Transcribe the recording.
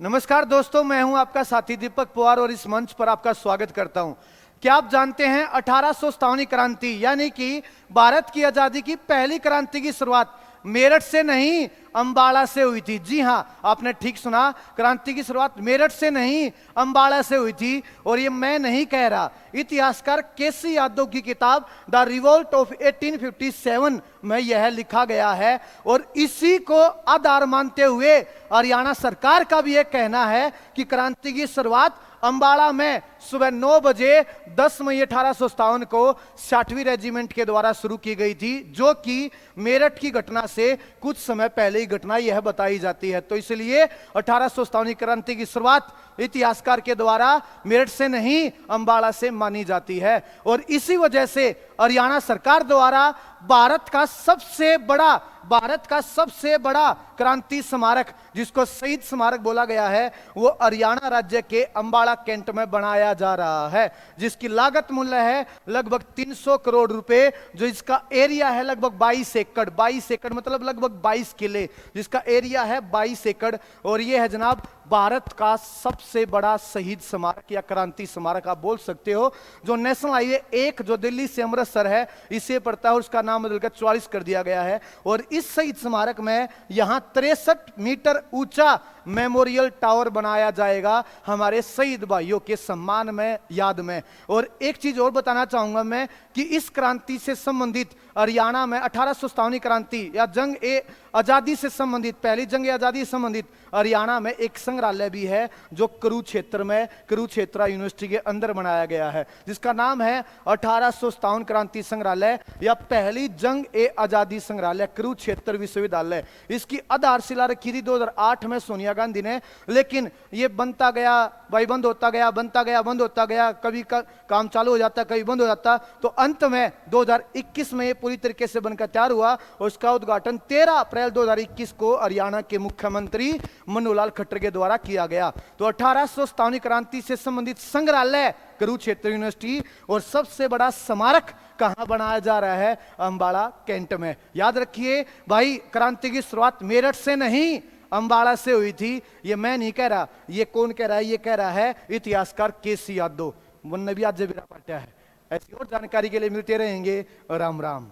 नमस्कार दोस्तों, मैं हूं आपका साथी दीपक पवार और इस मंच पर आपका स्वागत करता हूं। क्या आप जानते हैं 1857 क्रांति यानी कि भारत की आजादी की पहली क्रांति की शुरुआत मेरठ से नहीं अंबाला से हुई थी। जी हां, आपने ठीक सुना, क्रांति की शुरुआत मेरठ से नहीं अंबाला से हुई थी। और ये मैं नहीं कह रहा, इतिहासकार केसी यादव की किताब द रिवोल्ट ऑफ 1857 में यह लिखा गया है। और इसी को आधार मानते हुए हरियाणा सरकार का भी यह कहना है कि क्रांति की शुरुआत अंबाला में सुबह 9 बजे 10 मई 1857 को 60वीं रेजिमेंट के द्वारा शुरू की गई थी, जो कि मेरठ की घटना से कुछ समय पहले ही घटना यह बताई जाती है। तो इसलिए 1857 क्रांति की शुरुआत इतिहासकार के द्वारा मेरठ से नहीं अंबाला से मानी जाती है। और इसी वजह से हरियाणा सरकार द्वारा भारत का सबसे बड़ा क्रांति स्मारक, जिसको शहीद स्मारक बोला गया है, वो हरियाणा राज्य के अंबाला कैंट में बनाया जा रहा है, जिसकी लागत मूल्य है लगभग 300 करोड़ रुपए, जो इसका एरिया है लगभग 22 एकड़। 22 एकड़ मतलब लगभग 22 किले, जिसका एरिया है 22 एकड़। और ये है जनाब भारत का सबसे बड़ा शहीद स्मारक या क्रांति स्मारक आप बोल सकते हो, जो नेशनल हाईवे 1 जो दिल्ली से अमृतसर है इसे पड़ता है, उसका नाम बदलकर 44 कर दिया गया है। और इस शहीद स्मारक में यहां 63 मीटर ऊंचा मेमोरियल टावर बनाया जाएगा हमारे शहीद भाइयों के सम्मान में, याद में। और एक चीज और बताना चाहूंगा मैं कि इस क्रांति से संबंधित हरियाणा में 1857 क्रांति या जंग ए आजादी से संबंधित, पहली जंग ए आजादी से संबंधित हरियाणा में एक संग्रहालय भी है, जो कुरुक्षेत्र में कुरुक्षेत्र यूनिवर्सिटी के अंदर बनाया गया है, जिसका नाम है 1857 क्रांति संग्रहालय या पहली जंग ए आजादी संग्रहालय कुरुक्षेत्र विश्वविद्यालय। इसकी आधारशिला रखी थी 2008 में सोनिया गांधी ने, लेकिन ये बनता गया भाई, बंद होता गया, बनता गया, बंद होता गया, कभी काम चालू हो जाता, कभी बंद हो जाता। तो अंत में 2021 में ये पूरी तरीके से बनकर तैयार हुआ और उसका उद्घाटन 13 अप्रैल 2021 को हरियाणा के मुख्यमंत्री मनोहर लाल खट्टर के द्वारा किया गया। तो 1857 क्रांति से संबंधित संग्रहालय कुरुक्षेत्र यूनिवर्सिटी और सबसे बड़ा स्मारक कहां बनाया जा रहा है? अंबाला कैंट में। याद रखिए भाई, क्रांति की शुरुआत मेरठ से नहीं अंबाला से हुई थी। ये मैं नहीं कह रहा, ये कौन कह रहा है? ये कह रहा है इतिहासकार केसी यादव, वो नबी आज जबीरा पाटिया है। ऐसी और जानकारी के लिए मिलते रहेंगे। राम राम।